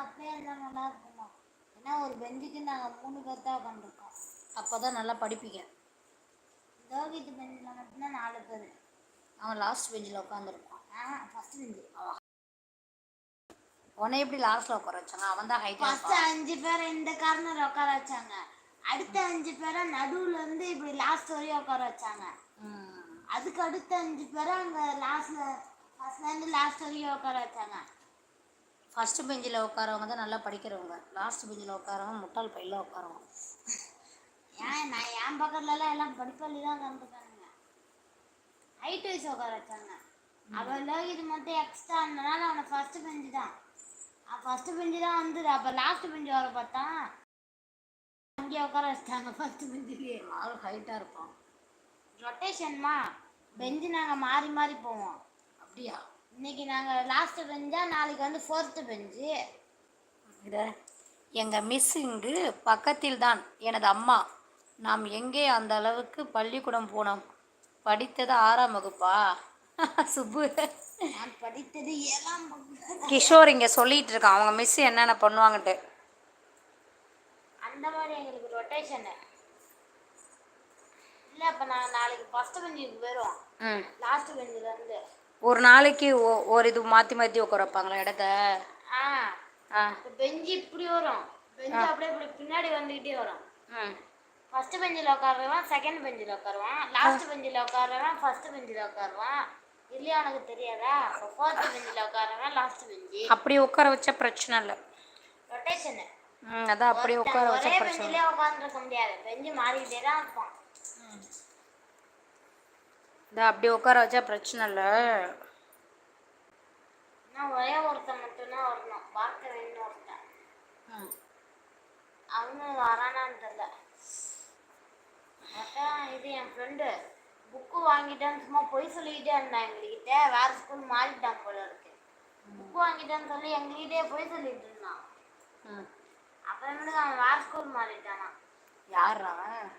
அப்படியே இருந்தால் நல்லா இருக்குமா? ஏன்னா ஒரு பெஞ்சுக்கு நாங்கள் 3 பேர் தான் உட்காந்துருக்கோம். அப்போ தான் நல்லா படிப்பீங்க. லோகித் பெஞ்சில் மட்டும்தான் 4 பேர். அவன் லாஸ்ட் பெஞ்சில் உட்காந்துருக்கான். First bench. அவன் உன்னை எப்படி லாஸ்ட்டில் உட்கார வச்சாங்க? அவன் தான் ஹைட்டாக. ஃபஸ்ட்டு 5 பேரை இந்த கார்னர் உட்கார வச்சாங்க. அடுத்த 5 பேரை நடுவில் இருந்து இப்படி லாஸ்ட் வரையும் உட்கார வச்சாங்க. அதுக்கு அடுத்த 5 பேரை அங்கே லாஸ்ட்டில் ஃபஸ்ட்லேருந்து லாஸ்ட் வரையும் உட்கார வச்சாங்க. ஃபஸ்ட்டு பெஞ்சில் உட்காரவங்க தான் நல்லா படிக்கிறவங்க. லாஸ்ட் பெஞ்சில் உட்காரவங்க முட்டாள் பையில் உட்காரவங்க. ஏன் நான் என் பக்கத்துலலாம் எல்லாம் படிப்பள்ளி தான் கண்டுக்கானுங்க. ஹைட் வைஸ் உட்கார வச்சாங்க. அவள் இது மட்டும் எக்ஸ்ட்ரா இருந்தனால அவனை ஃபஸ்ட்டு பெஞ்சு தான். ஃபஸ்ட்டு பெஞ்சு தான் வந்தது. அப்போ லாஸ்ட் பெஞ்சு வர பார்த்தா அங்கேயே உட்கார வச்சிட்டாங்க. ஃபஸ்ட்டு பெஞ்சுலேயே ஆள் ஹைட்டாக இருப்போம். ரொட்டேஷன்மா பெஞ்சு நாங்கள் மாறி மாறி போவோம். அப்படியா? இன்னைக்கு நாங்கள் லாஸ்ட்டு பெஞ்சா நாளைக்கு வந்து 4th பெஞ்சு. எங்கள் மிஸ் இங்கு பக்கத்தில் தான் எனது அம்மா. நாம் எங்கே அந்த அளவுக்கு பள்ளிக்கூடம் போனோம்? படித்தது 6ஆம் வகுப்பா? சுப்பு நான் படித்தது 7ஆம் வகுப்பு. கிஷோர் இங்கே சொல்லிட்டு இருக்கான் அவங்க மிஸ் என்னென்ன பண்ணுவாங்கன்ட்டு. அந்த மாதிரி எங்களுக்கு ரொட்டேஷனு இல்லை. அப்போ நான் நாளைக்கு ஃபஸ்ட்டு பெஞ்சுக்கு போயிடுவோம். லாஸ்ட் பெஞ்சிலேருந்து ஒரு நாளைக்கு ஒரு இது மாற்றி மாற்றி உட்கார வைப்பாங்களா இடத்த? பெஞ்சு இப்படி வரும். பெஞ்சு அப்படியே இப்படி பின்னாடி வந்துக்கிட்டே வரும். ஃபஸ்ட்டு பெஞ்சில் உட்காருவான், செகண்ட் பெஞ்சில் உட்காருவான், லாஸ்ட் பெஞ்சில் உட்காருவான், ஃபஸ்ட்டு பெஞ்சில் உட்காருவான். இல்லையா உனக்கு தெரியாதா? 4th பெஞ்சில் உட்காருவான், லாஸ்ட் பெஞ்சு. அப்படி உட்கார வச்சா பிரச்சனை இல்லை. ரொட்டேஷனு அதான் அப்படி உட்கார வச்சா பிரச்சனை. ஒரே பெஞ்சிலே உட்காந்துருக்க முடியாது. பெஞ்சு மாறிக்கிட்டே தான் இருப்பான். இதான் அப்படி உட்கார வச்சா பிரச்சனை இல்லை. நான் ஒரே ஒருத்தன் மட்டும்தான் வரணும். பார்க்கறேன்னு ஒருத்தன். அவனும் வரானான்னு தெரியல. இது என் ஃப்ரெண்டு புக்கு வாங்கிட்டேன்னு சும்மா பொய் சொல்லிக்கிட்டே இருந்தான் எங்ககிட்ட. வேற ஸ்கூல் மாறிட்டான் போல இருக்கு. புக்கு வாங்கிட்டேன்னு சொல்லி எங்ககிட்டே பொய் சொல்லிட்டு இருந்தான். அப்புறமேட்டுக்கு அவன் வேற ஸ்கூல் மாறிட்டானா. யார் அவன்?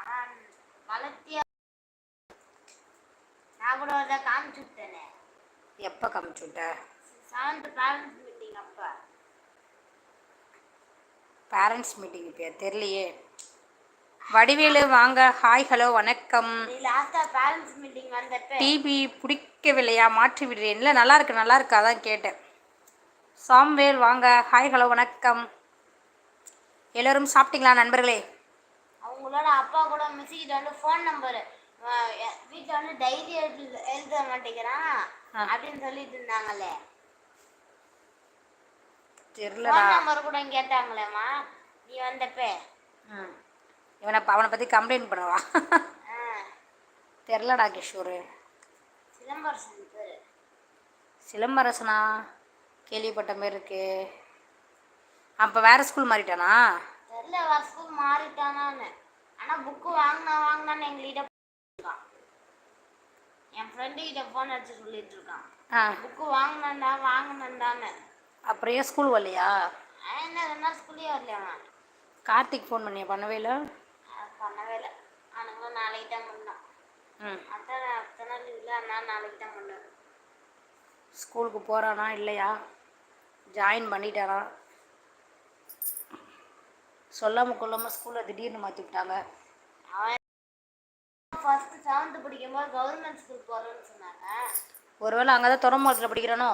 அவன் வளர்த்தியா. நான் கூட ஒரு காமிச்சு விட்டேனே. எப்போ காமிச்சு விட்ட? 7th பேரண்ட்ஸ் மீட்டிங் அப்போ. பேரண்ட்ஸ் மீட்டிங் இப்போ தெரியலையே. வடிவேலு வாங்க. ஹாய் ஹலோ வணக்கம். பேரண்ட்ஸ் மீட்டிங் வந்தப்ப டிவி பிடிக்கவில்லையா? மாற்றி விடுறேன். இல்லை நல்லா இருக்கு நல்லா இருக்கு அதான் கேட்டேன். சாம்வேல் வாங்க. ஹாய் ஹலோ வணக்கம். எல்லோரும் சாப்பிட்டீங்களா நண்பர்களே? அவங்களோட அப்பா கூட மிஸ்கிட்ட வந்து ஃபோன் நம்பரு வீட்டில் வந்து டைரி எழுத மாட்டேங்கிறான் அப்படின்னு சொல்லிட்டு இருந்தாங்களே. தெரியல. ஃபோன் நம்பர் கூட கேட்டாங்களேம்மா நீ வந்தப்ப. அவனை பற்றி கம்ப்ளைண்ட் பண்ணவா? தெரிலடா கிஷோர். சிலம்பரசன் பேர். சிலம்பரசனா? கேள்விப்பட்ட மாதிரி இருக்கு. அப்போ வேறு ஸ்கூல் மாறிட்டானா? தெரில வேறு ஸ்கூல் மாறிட்டானான்னு. ஆனால் புக்கு வாங்கினான்னு எங்கள்கிட்ட என் ஃப்ரெண்டுக்கிட்ட ஃபோன் அடிச்சு சொல்லிட்டு இருக்கான். புக்கு வாங்கினண்டான்னு. அப்புறம் ஏன் ஸ்கூல் வரலையா? என்ன 2 நாள் ஸ்கூல்லே வரலையா? கார்த்திக் ஃபோன் பண்ணியா? பண்ணவே இல்லை. பண்ணவே இல்லை. அவனுக்கு நாளைக்கு தான் பண்ணான். அத்தனை இல்லை அதனால் நாளைக்கு தான் பண்ணான். ஸ்கூலுக்கு போகிறானா இல்லையா? ஜாயின் பண்ணிட்டானா? சொல்லாமல் கொள்ளாமல் ஸ்கூலில் திடீர்னு மாற்றி விட்டாங்க. அவன் ஃபஸ்ட்டு 7th படிக்கும்போது கவர்மெண்ட் ஸ்கூல் போகிறேன்னு சொன்னாங்க. ஒருவேளை அங்கே தான் துறமுகத்தில் படிக்கிறானோ?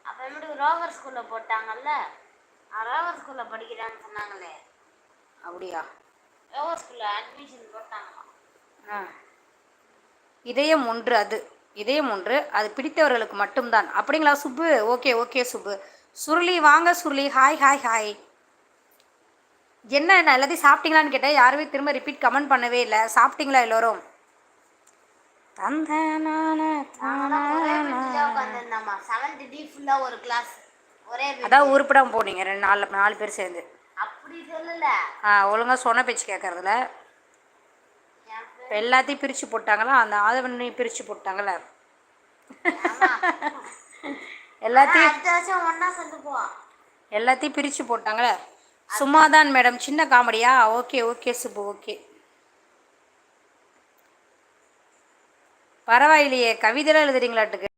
அப்புறமேட்டுக்கு ரோவர் ஸ்கூலில் போட்டாங்கல்ல. ரோவர் ஸ்கூலில் படிக்கிறான்னு சொன்னாங்களே. அப்படியா? ரோவர் ஸ்கூலில் அட்மிஷன் போட்டாங்களாம். இதயம் ஒன்று அது பிடித்தவர்களுக்கு மட்டும்தான். அப்படிங்களா சுப்பு? Okay okay Subbu. சுருளி வாங்க சுருளி. Hi hi hi. என்ன எல்லாத்தையும் சாப்பிட்டீங்களான்னு கேட்டேன். யாருமே திரும்ப ரிப்பீட் கமெண்ட் பண்ணவே இல்லை. சாப்பிட்டீங்களா எல்லோரும்? அதான் உருப்படாம போனீங்க 4 பேர் சேர்ந்து. அப்படி சொல்லல. ஒழுங்கா சொன்ன பேச்சு கேட்கறதுல எல்லாத்தையும் பிரித்து போட்டாங்களா? அந்த ஆதவனையும் பிரித்து போட்டாங்களே. எல்லாத்தையும் பிரித்து போட்டாங்களே. சும்மாதான் மேடம், சின்ன காமெடியா? Okay okay Subbu okay. பரவாயில்லையே, கவிதைலாம் எழுதுறீங்களாட்டுக்கு.